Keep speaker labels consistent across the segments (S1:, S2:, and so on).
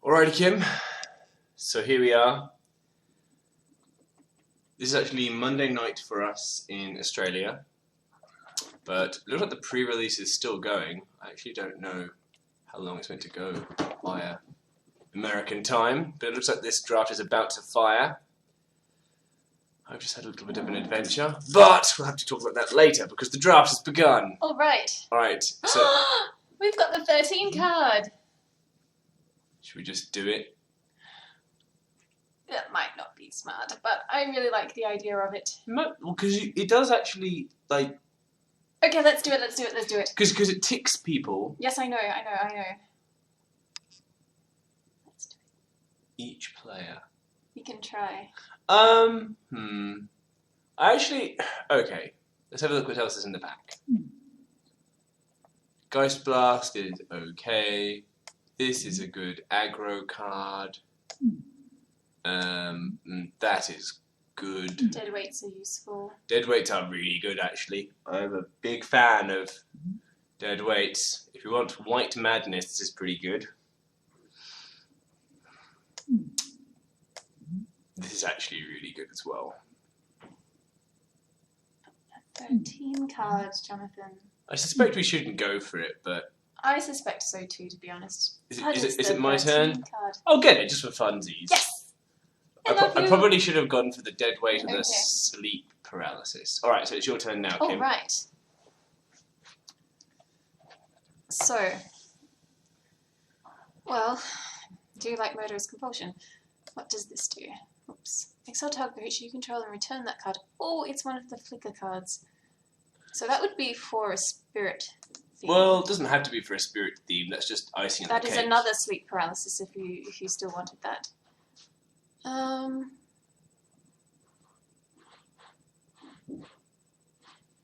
S1: Alrighty, Kim. So here we are. This is actually Monday night for us in Australia, but it looks like the pre-release is still going. I actually don't know how long it's meant to go via American time, but it looks like this draft is about to fire. I've just had a little bit of an adventure, but we'll have to talk about that later because the draft has begun.
S2: Alright.
S1: Alright, so...
S2: We've got the 13 card!
S1: Should we just do it?
S2: That might not be smart, but I really like the idea of it.
S1: No, because it does actually, like...
S2: Okay, let's do it.
S1: Because it ticks people.
S2: Yes, I know. Let's do it.
S1: Each player.
S2: You can try.
S1: Okay. Let's have a look what else is in the pack. Geist Blast is okay. This is a good aggro card. That is good.
S2: Deadweights are useful.
S1: Deadweights are really good, actually. I'm a big fan of Deadweights. If you want White Madness, this is pretty good. This is actually really good as well.
S2: 13 cards, Jonathan.
S1: I suspect we shouldn't go for it, but...
S2: I suspect so too, to be honest.
S1: Is it my turn?
S2: Card.
S1: I'll get it, just for funsies.
S2: Yes!
S1: I probably should have gone for the Deadweight or the Sleep Paralysis. Alright, so it's your turn now, Kim.
S2: Oh, right. So... Well, do you like Murderous Compulsion? What does this do? Oops. Exile target creature you control and return that card. Oh, it's one of the flicker cards. So that would be for a spirit theme.
S1: Well, it doesn't have to be for a spirit theme. That's just icing on the cake.
S2: That is another sleep paralysis if you still wanted that.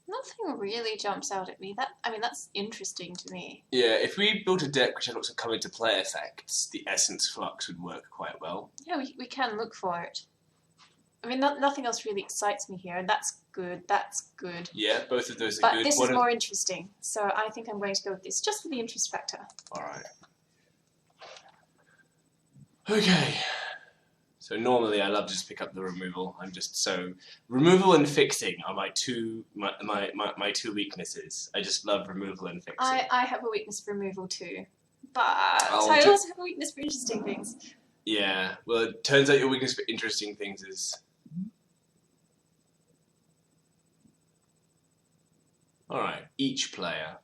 S2: Nothing really jumps out at me. That's interesting to me.
S1: Yeah, if we built a deck which had lots of come into play effects, the Essence Flux would work quite well.
S2: Yeah, we can look for it. I mean, nothing else really excites me here, and that's good.
S1: Yeah, both of those are good.
S2: But this is more interesting, so I think I'm going to go with this, just for the interest factor.
S1: Alright. Okay. So normally I love to just pick up the removal. Removal and fixing are my two weaknesses. I just love removal and fixing.
S2: I have a weakness for removal too, but I also have a weakness for interesting things.
S1: Yeah, well, it turns out your weakness for interesting things is... Alright, each player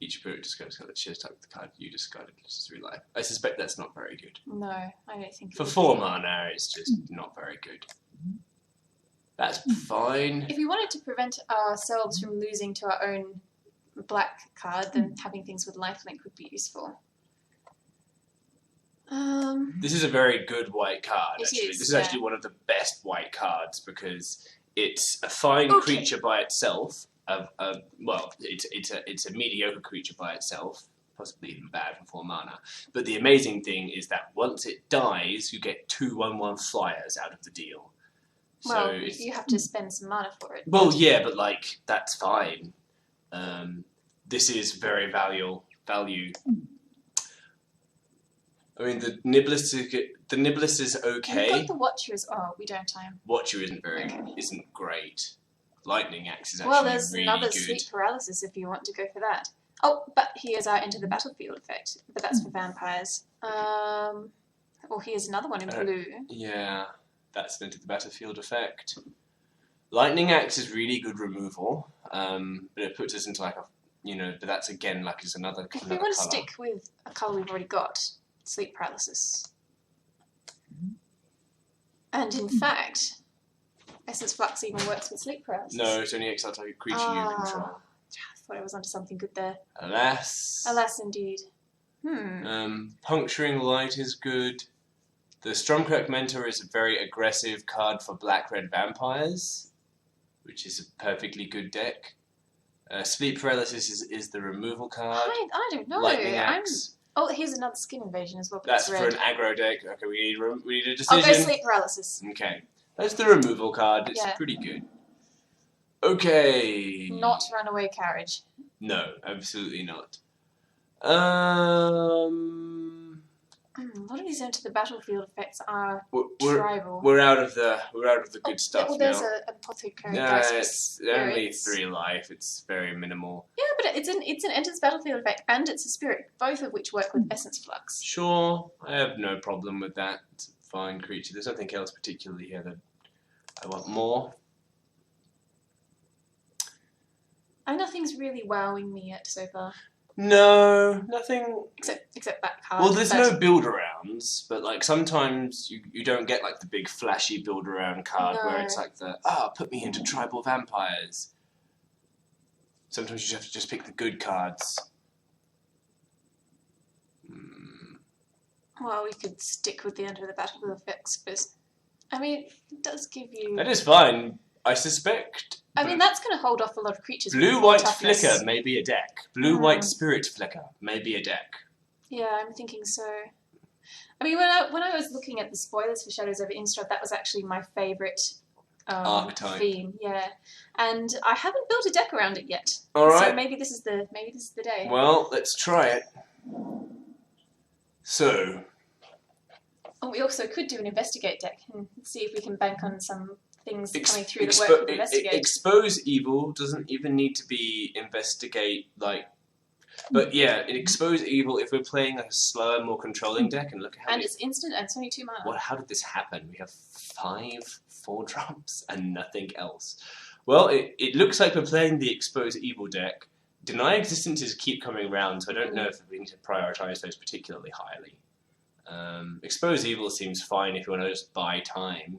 S1: discards a card that shares type of the card you discarded through life. I suspect that's not very good.
S2: No, I don't think
S1: for 4 mana, it's just not very good. That's fine.
S2: If we wanted to prevent ourselves from losing to our own black card, then having things with lifelink would be useful.
S1: This is a very good white card, actually.
S2: This
S1: is actually one of the best white cards because it's a fine creature by itself. It's a mediocre creature by itself, possibly even bad for 4 mana. But the amazing thing is that once it dies, you get 2/1/1 flyers out of the deal.
S2: Well, you have to spend some mana for it.
S1: Well, yeah, but that's fine. This is very value. I mean, the Niblis is okay.
S2: We've got the Watcher as well. We don't time.
S1: Watcher isn't great. Lightning Axe is actually
S2: well, there's
S1: really
S2: another
S1: good.
S2: Sleep Paralysis if you want to go for that. Oh, but here's our Enter the Battlefield effect, but that's for vampires. Here's another one in blue.
S1: Yeah, that's an Enter the Battlefield effect. Lightning Axe is really good removal, but it puts us into but that's again just another
S2: If we want to stick with a colour we've already got, Sleep Paralysis. And in fact, Essence Flux even works with Sleep Paralysis.
S1: No, it's only exile target creature you control.
S2: I thought I was onto something good there.
S1: Alas.
S2: Alas, indeed.
S1: Puncturing Light is good. The Stormcrack Mentor is a very aggressive card for black-red vampires, which is a perfectly good deck. Sleep Paralysis is the removal card.
S2: I don't know.
S1: Lightning Axe.
S2: Oh, here's another Skin Invasion as well.
S1: That's for an aggro deck. Okay, we need a decision.
S2: I'll go Sleep Paralysis.
S1: Okay. That's the removal card. It's pretty good. Okay.
S2: Not Runaway Carriage.
S1: No, absolutely not.
S2: What do these enter the battlefield effects are
S1: We're,
S2: tribal.
S1: we're out of the good stuff
S2: well, there's
S1: now.
S2: an apothecary.
S1: Yeah,
S2: dose of
S1: it's only
S2: spirits.
S1: 3 life. It's very minimal.
S2: Yeah, but it's an enters battlefield effect and it's a spirit, both of which work with essence flux.
S1: Sure, I have no problem with that. It's a fine creature. There's nothing else particularly here that I want more.
S2: And nothing's really wowing me yet so far.
S1: No, nothing.
S2: Except that card.
S1: Well, there's no build-arounds, but like sometimes you don't get like the big flashy build-around card where it's like put me into tribal vampires. Sometimes you have to just pick the good cards.
S2: Well, we could stick with the under the battlefield effects, but I mean, it does give you.
S1: That is fine. I suspect.
S2: I mean, that's going to hold off a lot of creatures.
S1: Blue-white flicker may be a deck. Blue-white spirit flicker may be a deck.
S2: Yeah, I'm thinking so. I mean, when I was looking at the spoilers for Shadows over Innistrad, that was actually my favourite
S1: archetype
S2: theme. Yeah, and I haven't built a deck around it yet.
S1: All right.
S2: So maybe this is the day.
S1: Well, let's try it. So.
S2: Oh, we also could do an investigate deck and see if we can bank on some things coming through that work with investigate.
S1: Expose evil doesn't even need to be investigate, like, but yeah, in expose evil, if we're playing a slower, more controlling deck, and look at how
S2: it's instant and it's only 2 mana.
S1: How did this happen? We have 5 4-drops and nothing else. Well, it looks like we're playing the expose evil deck. Deny existences keep coming around, so I don't know if we need to prioritize those particularly highly. Expose evil seems fine if you want to just buy time.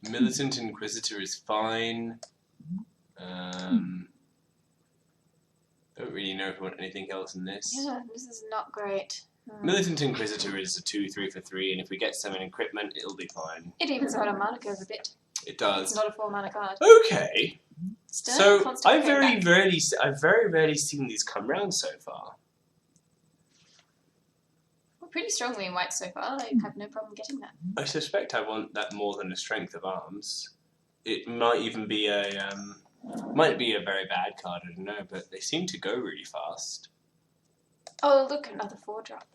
S1: Militant Inquisitor is fine. Don't really know if we want anything else in this.
S2: Yeah, this is not great.
S1: Militant Inquisitor is a 2/3 for 3, and if we get some encryptment, it'll be fine.
S2: It evens out our mana curve a bit.
S1: It does.
S2: It's not a 4 mana card.
S1: Okay.
S2: Still,
S1: so I've very rarely seen these come round so far.
S2: We're pretty strongly in white so far. I have no problem getting that.
S1: I suspect I want that more than a strength of arms. It might even be a very bad card. I don't know, but they seem to go really fast.
S2: Oh, look, another 4-drop.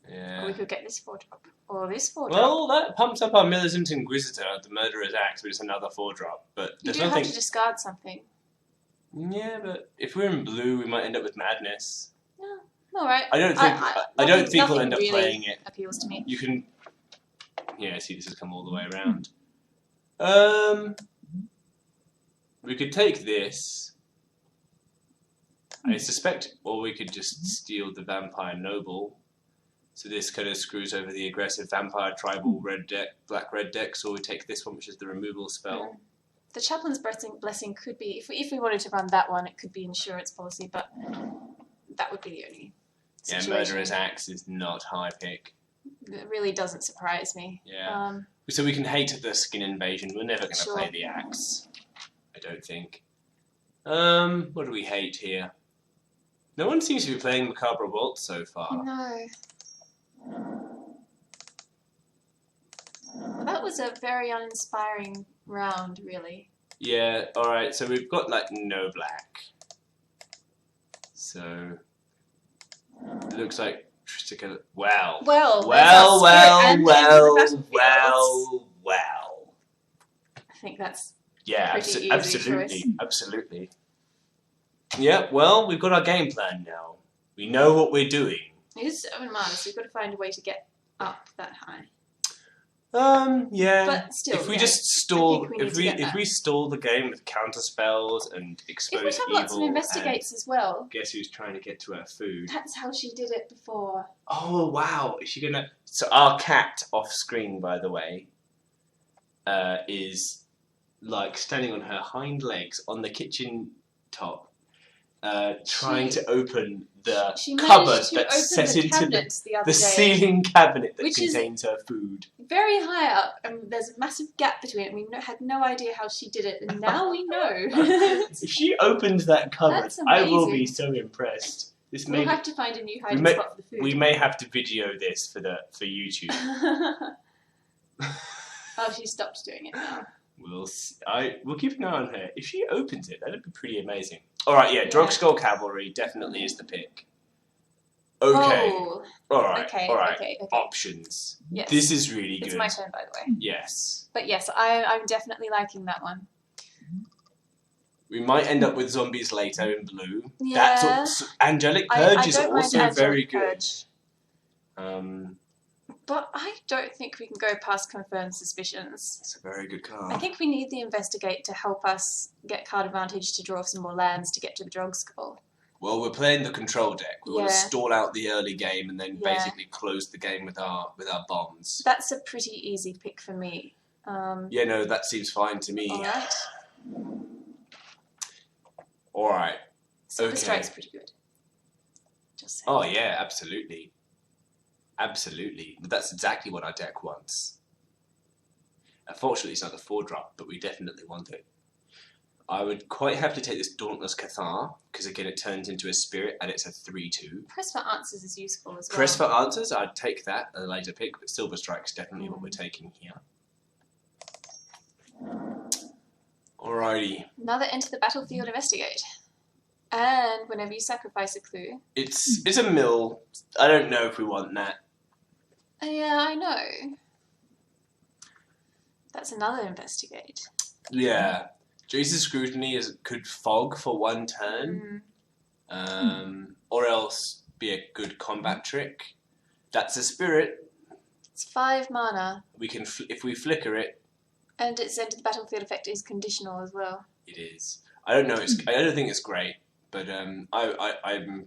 S1: Yeah.
S2: Or we could get this 4-drop. Or this 4-drop.
S1: Well, that pumps up our Militant Inquisitor, the Murderer's Axe, which is another 4-drop. But
S2: you
S1: there's
S2: do
S1: nothing...
S2: have to discard something.
S1: Yeah, but if we're in blue, we might end up with Madness.
S2: Yeah, all right.
S1: I don't think we'll end up
S2: really
S1: playing it.
S2: Appeals to me.
S1: You can... Yeah, see, this has come all the way around. We could take this. I suspect, or we could just steal the Vampire Noble. So this kind of screws over the aggressive Vampire Tribal red deck, black-red deck, so we take this one, which is the removal spell.
S2: The Chaplain's Blessing could be, if we wanted to run that one, it could be insurance policy, but that would be the only situation.
S1: Yeah, Murderer's Axe is not high pick.
S2: It really doesn't surprise me.
S1: Yeah. So we can hate the Skin Invasion. We're never going to
S2: Sure.
S1: play the Axe. I don't think. What do we hate here? No one seems to be playing Macabre Waltz so far.
S2: No. Well, that was a very uninspiring round, really.
S1: Yeah, alright, so we've got, like, no black. So, it looks like Tristica... Well.
S2: I think that's
S1: yeah,
S2: pretty
S1: absolutely. Yeah, well, we've got our game plan now. We know what we're doing.
S2: It is 7 mana, so we've got to find a way to get up that high.
S1: Yeah.
S2: But still,
S1: if we just stall,
S2: if
S1: we stall the game with counter spells and expose evil,
S2: if we have lots of investigates as well.
S1: Guess who's trying to get to our food?
S2: That's how she did it before.
S1: Oh wow! Is she gonna? So our cat off screen, by the way, is like standing on her hind legs on the kitchen top, trying to open the cupboard that's set into the ceiling cabinet that contains her food.
S2: Very high up, and there's a massive gap between it. We had no idea how she did it, and now we know.
S1: If she opened that cupboard, I will be so impressed.
S2: We'll have to find a new hiding spot for the food.
S1: We may have to video this for YouTube.
S2: Oh, she stopped doing it now.
S1: We'll keep an eye on her. If she opens it, that'd be pretty amazing. All right, yeah, Drogskull Cavalry definitely is the pick. Okay.
S2: Oh,
S1: All right.
S2: okay,
S1: All right.
S2: okay.
S1: Options.
S2: Yes.
S1: This is really good.
S2: It's my turn, by the way.
S1: Yes.
S2: But yes, I'm definitely liking that one.
S1: We might end up with zombies later in blue.
S2: Yeah.
S1: That's Angelic Purge is also very good.
S2: But I don't think we can go past Confirmed Suspicions.
S1: It's a very good card.
S2: I think we need the Investigate to help us get card advantage to draw some more lands to get to the Drogskull.
S1: Well, we're playing the control deck. We want to stall out the early game and then basically close the game with our bombs.
S2: That's a pretty easy pick for me.
S1: Yeah, no, that seems fine to me.
S2: Alright.
S1: Alright.
S2: Silver Strike's pretty good. Just saying.
S1: Oh, yeah, absolutely. Absolutely. That's exactly what our deck wants. Unfortunately, it's not a 4-drop, but we definitely want it. I would quite happily take this Dauntless Cathar, because again, it turns into a spirit and it's a 3/2.
S2: Press for Answers is useful as well.
S1: Press for Answers, I'd take that, a later pick, but Silver Strike's definitely what we're taking here. Alrighty.
S2: Another Enter the Battlefield Investigate. And whenever you sacrifice a clue...
S1: It's a mill. I don't know if we want that.
S2: Yeah, I know. That's another Investigate.
S1: Yeah. Jace's Scrutiny could fog for 1 turn. Or else be a good combat trick. That's a spirit.
S2: It's 5 mana.
S1: We can, if we flicker it...
S2: And its Enter the Battlefield effect is conditional as well.
S1: It is. I don't know. I don't think it's great, but I'm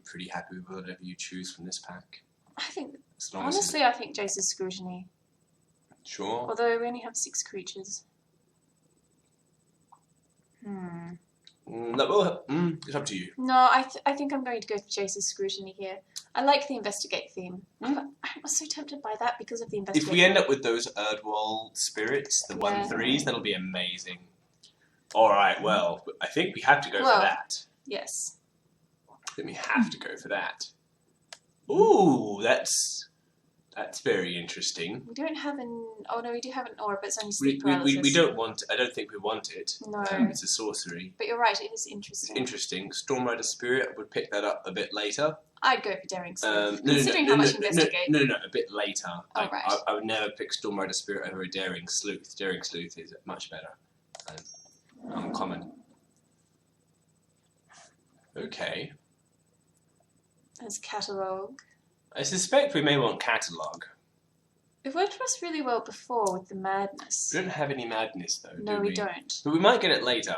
S1: pretty happy with whatever you choose from this pack.
S2: I think honestly, I think Jace's Scrutiny.
S1: Sure.
S2: Although we only have 6 creatures.
S1: It's up to you.
S2: No, I think I'm going to go for Jace's Scrutiny here. I like the Investigate theme. I was so tempted by that because of the Investigate.
S1: If we end up with those Erdwall spirits, the 1/3s, that'll be amazing. Alright, well, I think we have to go for that.
S2: Yes.
S1: I think we have to go for that. Ooh, that's very interesting.
S2: We don't have an... Oh, no, we do have an aura, but it's only sleep paralysis.
S1: We don't want... I don't think we want it.
S2: No.
S1: It's a sorcery.
S2: But you're right, it is interesting.
S1: It's interesting. Stormrider Spirit, I would pick that up a bit later.
S2: I'd go for Daring Sleuth. Considering how much Investigate...
S1: No, a bit later.
S2: Oh, right.
S1: I would never pick Stormrider Spirit over a Daring Sleuth. Daring Sleuth is much better. Uncommon. Okay.
S2: There's Catalogue.
S1: I suspect we may want Catalogue.
S2: It worked for us really well before with the Madness.
S1: We don't have any Madness, though,
S2: No, we don't.
S1: But we might get it later.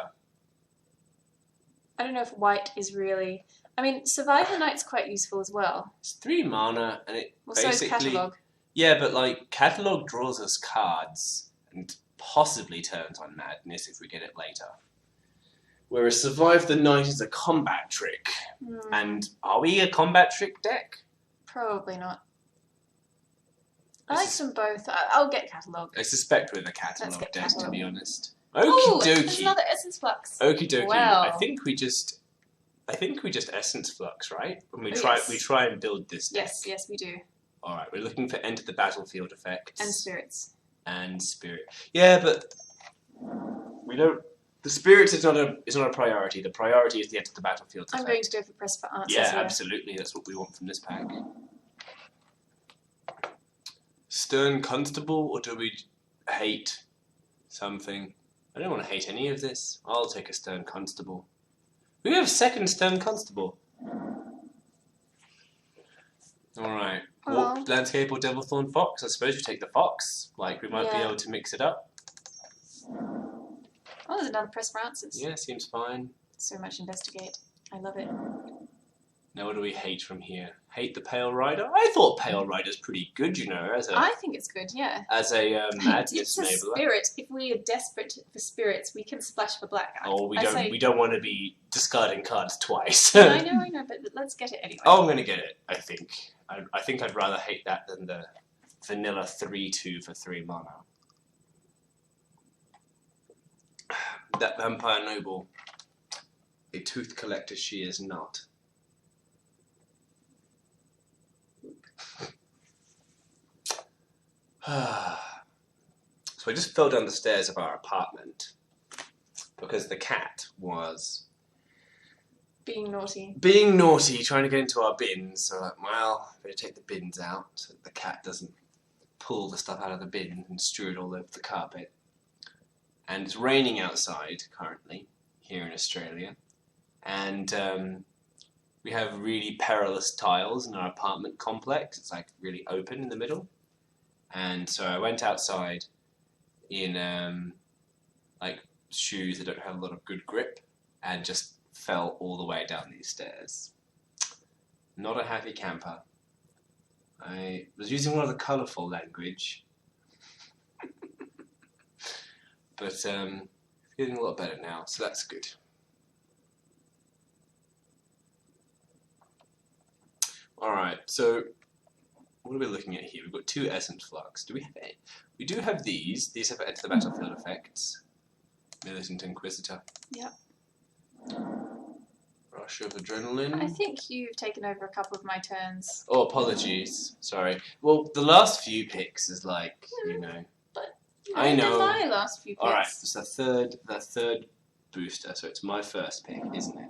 S2: I don't know if white is really... I mean, Survivor Knight's quite useful as well.
S1: It's 3 mana, and it basically...
S2: So is Catalogue.
S1: Yeah, but, like, Catalogue draws us cards, and possibly turns on Madness if we get it later. Whereas Survive the Night is a combat trick. And are we a combat trick deck?
S2: Probably not. I like them both. I'll get Catalogue.
S1: I suspect we're the Catalogue deck, to be honest.
S2: Okie
S1: dokie.
S2: There's another Essence Flux.
S1: Okie dokie.
S2: Wow.
S1: I think we just Essence Flux, right? When we try and build this deck.
S2: Yes, we do.
S1: Alright, we're looking for Enter the Battlefield effects.
S2: And Spirits.
S1: And Spirit. Yeah, but we don't... The Spirits is not a priority. The priority is the Enter the Battlefield effect.
S2: I'm going to go for Press for Answers.
S1: Yeah, absolutely. That's what we want from this pack. Stern Constable, or do we hate something? I don't want to hate any of this. I'll take a Stern Constable. We have 2nd Stern Constable. Alright. Warp Landscape or Devilthorn Fox? I suppose we take the Fox. Like, we might be able to mix it up.
S2: Oh, there's another Press for Answers.
S1: Yeah, seems fine.
S2: So much Investigate. I love it.
S1: Now what do we hate from here? Hate the Pale Rider? I thought Pale Rider's pretty good, you know.
S2: I think it's good, yeah.
S1: As a Madness
S2: It's a
S1: enabler.
S2: spirit. If we are desperate for spirits, we can splash for black.
S1: Oh, we don't want to be discarding cards twice.
S2: I know, but let's get it anyway.
S1: Oh, I'm going to get it, I think. I think I'd rather hate that than the vanilla 3/2 for 3 mana. That Vampire Noble, a Tooth Collector she is not. So I just fell down the stairs of our apartment because the cat was
S2: Being naughty.
S1: being naughty, trying to get into our bins. So like, well, better take the bins out so that the cat doesn't pull the stuff out of the bin and strew it all over the carpet. And it's raining outside currently here in Australia, and we have really perilous tiles in our apartment complex. It's like really open in the middle, and so I went outside in like shoes that don't have a lot of good grip, and just fell all the way down these stairs. Not a happy camper. I was using rather colourful language, but feeling a lot better now, so that's good. Alright, so what are we looking at here? We've got 2 Essence Flux. Do we have any? We do have these. These have Enter the Battlefield effects. Militant Inquisitor.
S2: Yep.
S1: Rush of Adrenaline.
S2: I think you've taken over a couple of my turns.
S1: Oh, apologies. Sorry. Well, the last few picks is like, you know. I know.
S2: My last few picks.
S1: Alright, it's the third booster, so it's my first pick, isn't it?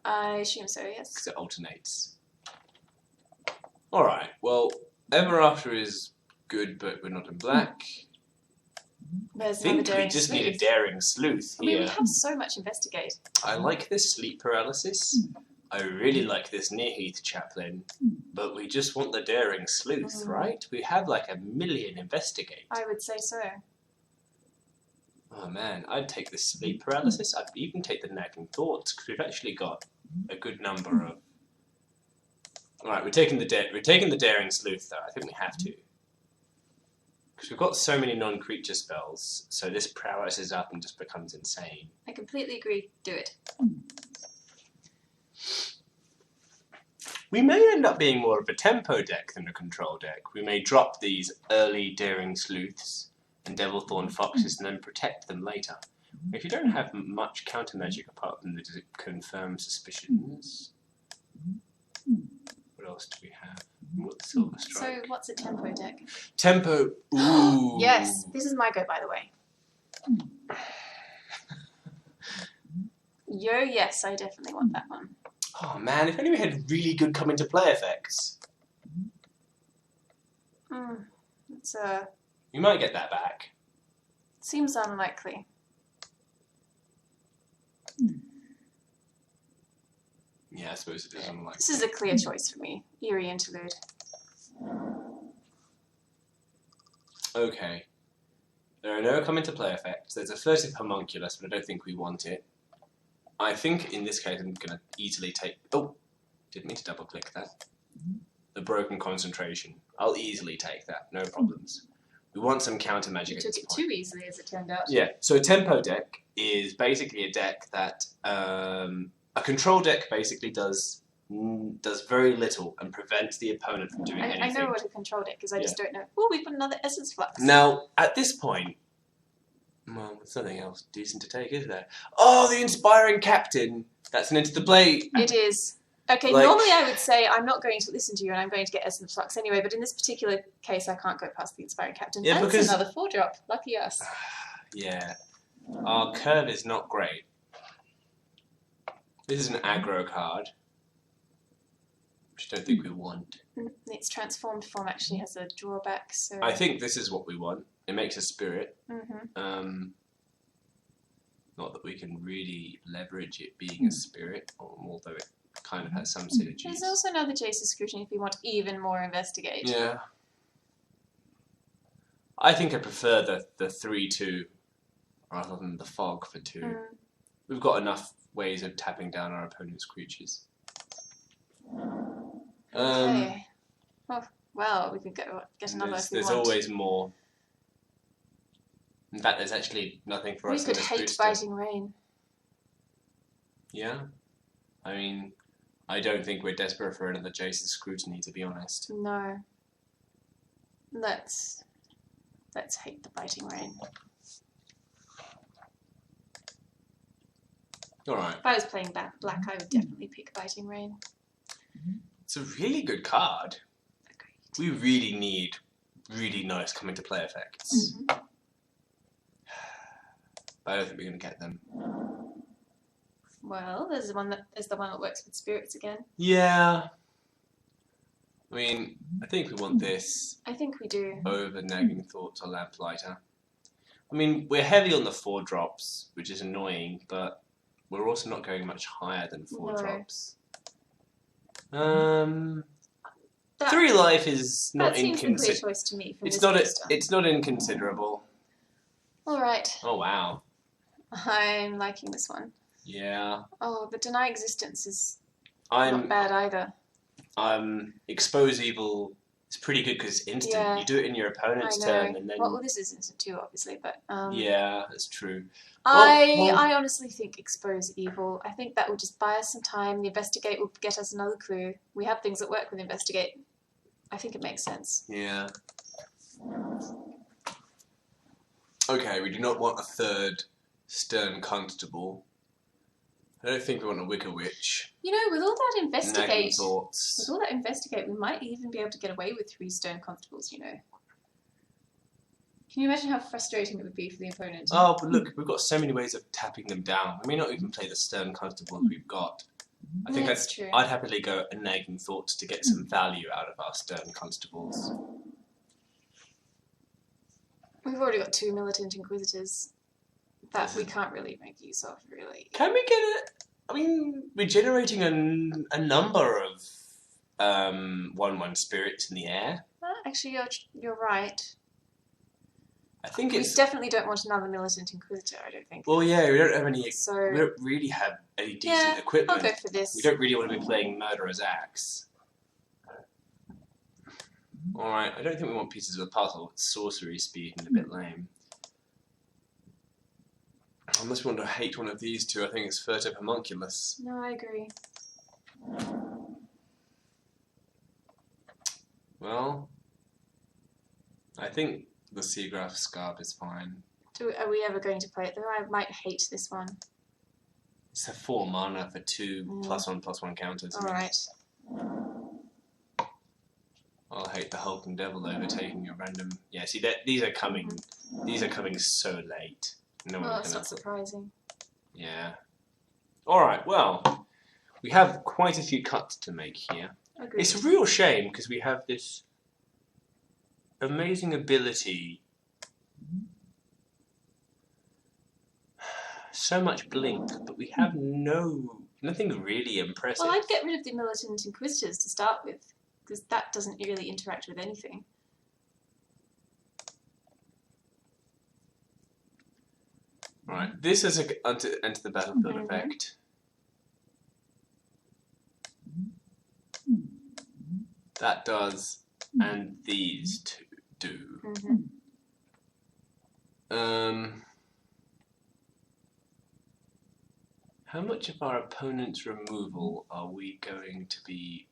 S2: I assume so, yes.
S1: Because it alternates. Alright, well, Ever After is good, but we're not in black.
S2: There's
S1: I think
S2: another
S1: we just need a
S2: sleuth.
S1: daring sleuth
S2: I mean,
S1: here.
S2: we have so much investigate.
S1: I like this sleep paralysis. I really like this Nearheath chaplain. But we just want the daring sleuth, right? We have like 1,000,000 investigate.
S2: I would say so.
S1: Oh man, I'd take the sleep paralysis. I'd even take the nagging thoughts, because we've actually got a good number of... Alright, we're taking the daring sleuth though. I think we have to. Because we've got so many non-creature spells, so this paralysis up and just becomes insane.
S2: I completely agree. Do it.
S1: We may end up being more of a tempo deck than a control deck. We may drop these early daring sleuths and Devilthorn foxes and then protect them later. If you don't have much counter magic apart from the confirmed suspicions, what else do we have? What Silver Strike?
S2: So, what's a tempo deck?
S1: Tempo. Ooh.
S2: Yes, this is my go, by the way. Yes, I definitely want that one.
S1: Oh man, if only we had really good come into play effects.
S2: It's
S1: You might get that back.
S2: seems unlikely.
S1: Yeah, I suppose it is unlikely.
S2: This is a clear choice for me. Eerie Interlude.
S1: Okay. There are no come into play effects. There's a Furtive Homunculus, but I don't think we want it. I think in this case I'm going to easily take... Oh! Didn't mean to double click that. The Broken Concentration. I'll easily take that, no problems. We want some counter magic
S2: You
S1: at
S2: took
S1: this
S2: it
S1: point.
S2: too easily, as it turned out.
S1: Yeah, so a tempo deck is basically a deck that... a control deck basically does very little and prevents the opponent from doing anything.
S2: I know what a control deck is, I just don't know. Oh, we've got another Essence Flux.
S1: Now, at this point, well, there's nothing else decent to take, is there? Oh, the Inspiring Captain! That's an Into the Play.
S2: It is. Okay,
S1: Like-
S2: normally I would say I'm not going to listen to you and I'm going to get Essence Flux anyway, but in this particular case I can't go past the Inspiring Captain.
S1: Yeah,
S2: and
S1: because-
S2: it's another 4-drop. Lucky us.
S1: Yeah. Our curve is not great. This is an aggro card, which I don't think we want.
S2: Its transformed form actually has a drawback, so...
S1: I think this is what we want. It makes a spirit.
S2: Mhm.
S1: Not that we can really leverage it being a spirit, although it kind of has some synergies.
S2: There's also another Jace's Scrutiny if you want even more investigate.
S1: Yeah. I think I prefer the 3/2 rather than the fog for 2. We've got enough ways of tapping down our opponent's creatures.
S2: Okay. Oh, well, we could get another if we
S1: There's
S2: want.
S1: always more. In fact, there's actually nothing for
S2: We
S1: us in
S2: could
S1: this
S2: hate
S1: booster.
S2: Biting Rain.
S1: Yeah? I mean, I don't think we're desperate for another Jace's Scrutiny, to be honest.
S2: No. Let's hate the Biting Rain.
S1: Alright.
S2: If I was playing black, I would definitely pick Biting Rain.
S1: It's a really good card.
S2: Agreed.
S1: We really need really nice come into play effects.
S2: Mm-hmm.
S1: But I don't think we're going to get them.
S2: Well, there's the one that works with spirits again.
S1: Yeah. I mean, I think we want this
S2: I think we do.
S1: over Nagging Thoughts or Lamplighter. I mean, we're heavy on the 4 drops, which is annoying, but we're also not going much higher than 4 drops. 3 life is not
S2: inconsiderable. That seems the clear choice to me. From
S1: it's not inconsiderable.
S2: All right.
S1: Oh wow.
S2: I'm liking this one.
S1: Yeah.
S2: Oh, the deny existence is not bad either.
S1: Expose evil. It's pretty good because it's instant.
S2: Yeah.
S1: You do it in your opponent's turn, and then.
S2: Well, this is instant too, obviously, but.
S1: Yeah, that's true.
S2: I honestly think expose evil. I think that will just buy us some time. The investigate will get us another clue. We have things that work with investigate. I think it makes sense.
S1: Yeah. Okay, we do not want a 3rd stern constable. I don't think we want a Wicker Witch.
S2: You know, with all that
S1: Nagging Thoughts.
S2: with all that investigate, we might even be able to get away with 3 stern constables. You know. Can you imagine how frustrating it would be for the opponent?
S1: Oh, but look, we've got so many ways of tapping them down. We may not even play the stern constables we've got. I think
S2: that's true.
S1: I'd happily go a Nagging Thoughts to get some value out of our stern constables.
S2: We've already got 2 militant inquisitors that we can't really make use of, really.
S1: Can we get it? I mean, we're generating a number of 1/1 spirits in the air.
S2: Actually, you're right.
S1: I think
S2: we definitely don't want another militant inquisitor. I don't think.
S1: Well, yeah, we don't have any.
S2: So,
S1: we don't really have any decent equipment.
S2: I'll go for this.
S1: We don't really want to be playing Murderer's Axe. All right, I don't think we want pieces of the puzzle. It's sorcery speed and a bit lame. Unless we want to hate one of these 2, I think it's Furtive Homunculus.
S2: No, I agree.
S1: Well, I think the Seagraph Scarb is fine.
S2: Are we ever going to play it though? I might hate this one.
S1: It's a 4 mana for 2 +1/+1 counters.
S2: Alright.
S1: I'll hate the Hulking Devil overtaking a random. Yeah, see these are coming. These are coming so late. No one's
S2: that's not surprising.
S1: Yeah. All right. Well, we have quite a few cuts to make here.
S2: Agreed.
S1: It's a real shame because we have this amazing ability. So much blink, but we have nothing really impressive.
S2: Well, I'd get rid of the militant inquisitors to start with, because that doesn't really interact with anything.
S1: Right, this is a enter the battlefield effect. That does, and these 2 do. How much of our opponent's removal are we going to be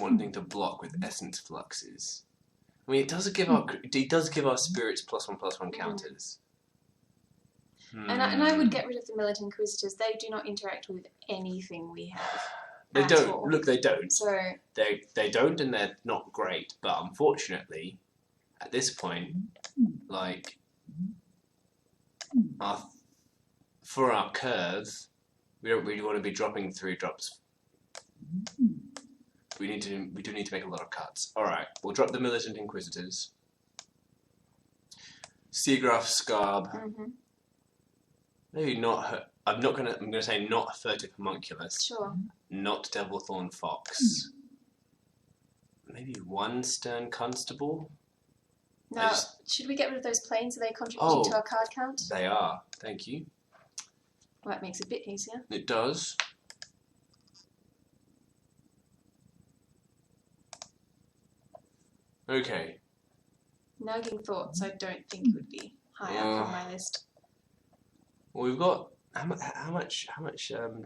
S1: wanting to block with essence fluxes? I mean, it does give our spirits +1/+1 counters.
S2: And I would get rid of the militant inquisitors. They do not interact with anything we have.
S1: They don't.
S2: All.
S1: Look, they don't.
S2: So
S1: they don't, and they're not great. But unfortunately, at this point, like for our curve, we don't really want to be dropping 3 drops. We do need to make a lot of cuts. All right, we'll drop the militant inquisitors. Seagraph Scarb. Maybe not. I'm gonna say not Furtive Homunculus.
S2: Sure.
S1: Not Devilthorn Fox. Maybe 1 Stern Constable.
S2: Now, should we get rid of those planes? Are they contributing to our card count?
S1: They are. Thank you.
S2: Well, that makes it a bit easier.
S1: It does. Okay.
S2: Nagging Thoughts, I don't think would be high up on my list.
S1: Well, we've got how much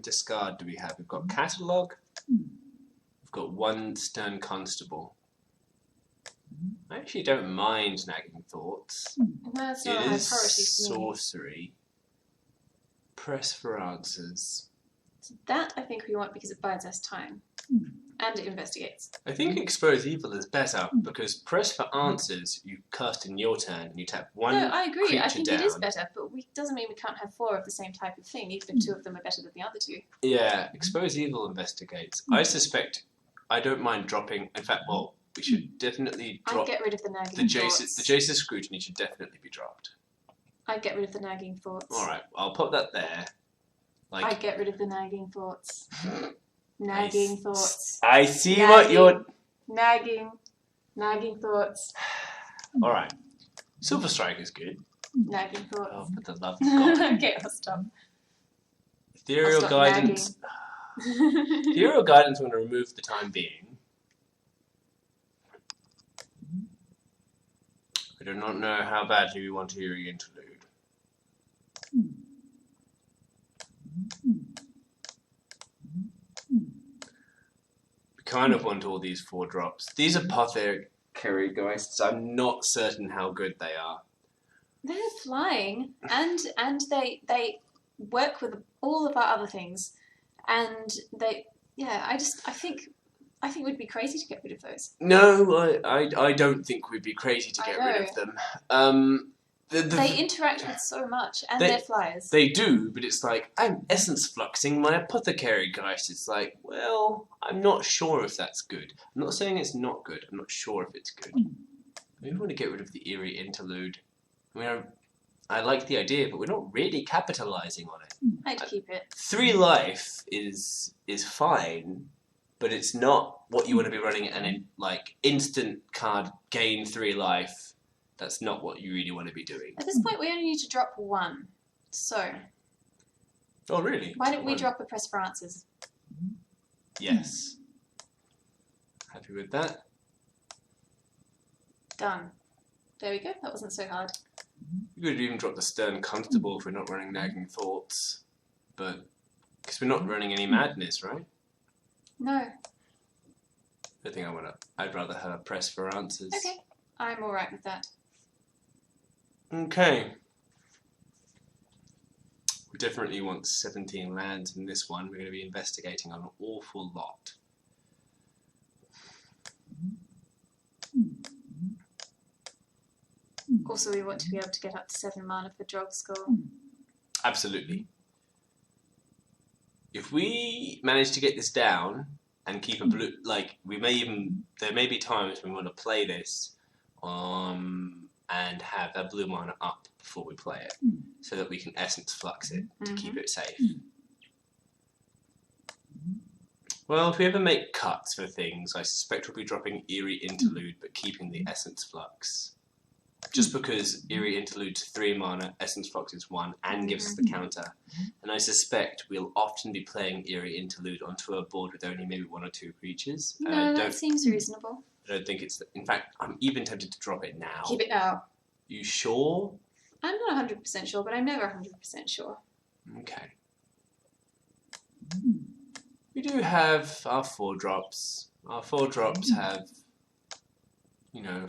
S1: discard do we have? We've got Catalogue. We've got 1 Stern Constable. I actually don't mind Nagging Thoughts.
S2: No, it's not a high priority for me.
S1: Sorcery. Press for answers.
S2: So that I think we want because it buys us time. And it investigates.
S1: I think Expose Evil is better because Press for Answers you cast in your turn and you tap one
S2: No, I agree. I
S1: creature
S2: think
S1: down.
S2: it is better, but doesn't mean we can't have 4 of the same type of thing, even if 2 of them are better than the other 2.
S1: Yeah, Expose Evil investigates. I suspect I don't mind dropping. In fact, well, we should definitely drop.
S2: I'd get rid of the nagging
S1: the
S2: thoughts.
S1: The Jace's Scrutiny should definitely be dropped.
S2: I'd get rid of the nagging thoughts.
S1: All right, I'll put that there. Like
S2: I'd get rid of the nagging thoughts. Nagging thoughts.
S1: I see what you're.
S2: Nagging thoughts.
S1: All right, Silver Strike is good.
S2: Nagging thoughts.
S1: Oh, for the love of God.
S2: Okay, I'll stop.
S1: Ethereal
S2: I'll stop
S1: Guidance. Ethereal Guidance I'm going to remove for the time being. I do not know how badly we want to hear Interlude. We kind of want all these 4 drops. These are Apothecary Geists. I'm not certain how good they are.
S2: They're flying, and they work with all of our other things, and I think we'd be crazy to get rid of those.
S1: No, I don't think we'd be crazy to get rid of them.
S2: They interact with so much, and they're flyers.
S1: They do, but it's like, I'm essence fluxing my Apothecary Geist. It's like, well, I'm not sure if that's good. I'm not saying it's not good. I'm not sure if it's good. Maybe we want to get rid of the Eerie Interlude. I mean, I like the idea, but we're not really capitalizing on it.
S2: I'd keep it.
S1: 3 life is fine, but it's not what you want to be running an instant card gain 3 life. That's not what you really want to be doing.
S2: At this point, we only need to drop 1. So.
S1: Oh, really?
S2: Why don't we drop a Press for Answers?
S1: Yes. Happy with that?
S2: Done. There we go. That wasn't so hard.
S1: We could even drop the Stern Constable if we're not running Nagging Thoughts. But, because we're not running any Madness, right?
S2: No.
S1: I think I'd rather have a Press for Answers.
S2: Okay. I'm alright with that.
S1: Okay. We definitely want 17 lands in this one. We're going to be investigating an awful lot.
S2: Also, we want to be able to get up to 7 mana for Drogskull.
S1: Absolutely. If we manage to get this down and keep a blue, there may be times when we want to play this, and have a blue mana up before we play it, so that we can essence flux it to keep it safe. Well, if we ever make cuts for things, I suspect we'll be dropping Eerie Interlude, but keeping the essence flux. Just because Eerie Interlude's 3 mana, essence flux is 1, and gives us the counter. And I suspect we'll often be playing Eerie Interlude onto a board with only maybe 1 or 2 creatures.
S2: No, that seems reasonable.
S1: I don't think it's... In fact, I'm even tempted to drop it now.
S2: Keep it now.
S1: You sure?
S2: I'm not 100% sure, but I'm never 100% sure.
S1: Okay. We do have our 4 drops. Our 4 drops have...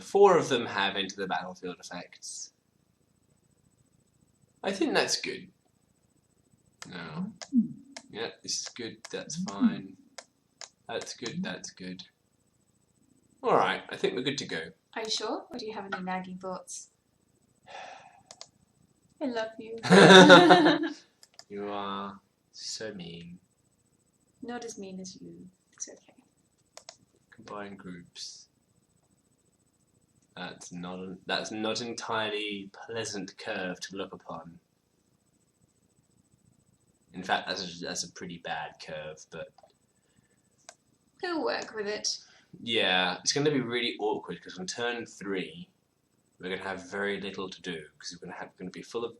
S1: 4 of them have Enter the Battlefield effects. I think that's good. No. Yeah, this is good. That's fine. That's good. That's good. Alright, I think we're good to go.
S2: Are you sure? Or do you have any nagging thoughts? I love you.
S1: You are so mean.
S2: Not as mean as you. It's okay.
S1: Combine groups. That's not entirely pleasant curve to look upon. In fact, that's a pretty bad curve, but
S2: we'll work with it.
S1: Yeah, it's going to be really awkward because on turn 3, we're going to have very little to do because we're going to be full of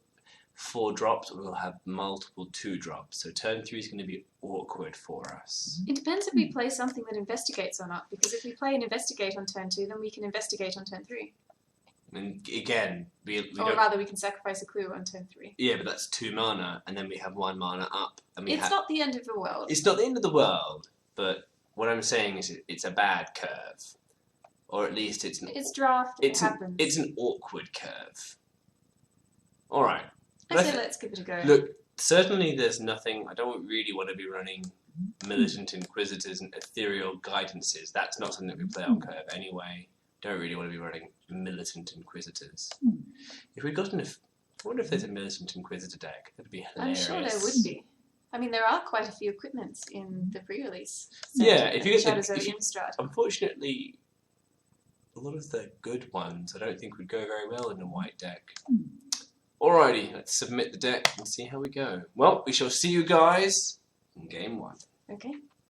S1: 4 drops, or we'll have multiple 2 drops. So turn 3 is going to be awkward for us.
S2: It depends if we play something that investigates or not, because if we play an investigate on turn 2, then we can investigate on turn 3.
S1: And again,
S2: or rather, we can sacrifice a clue on turn 3.
S1: Yeah, but that's 2 mana, and then we have 1 mana up. And
S2: it's not the end of the world.
S1: It's not the end of the world, but what I'm saying is it's a bad curve. Or at least it's
S2: draft. It happens.
S1: It's an awkward curve. Alright.
S2: I say let's give it a go.
S1: Look, certainly there's nothing... I don't really want to be running Militant Inquisitors and Ethereal Guidances. That's not something that we play on curve anyway. Don't really want to be running Militant Inquisitors. If we'd gotten I wonder if there's a Militant Inquisitor deck. That'd be hilarious.
S2: I'm sure there would be. I mean, there are quite a few equipments in the pre-release.
S1: Yeah, if you get
S2: Shadows of Innistrad.
S1: Unfortunately, a lot of the good ones I don't think would go very well in a white deck. Alrighty, let's submit the deck and see how we go. Well, we shall see you guys in game 1.
S2: Okay.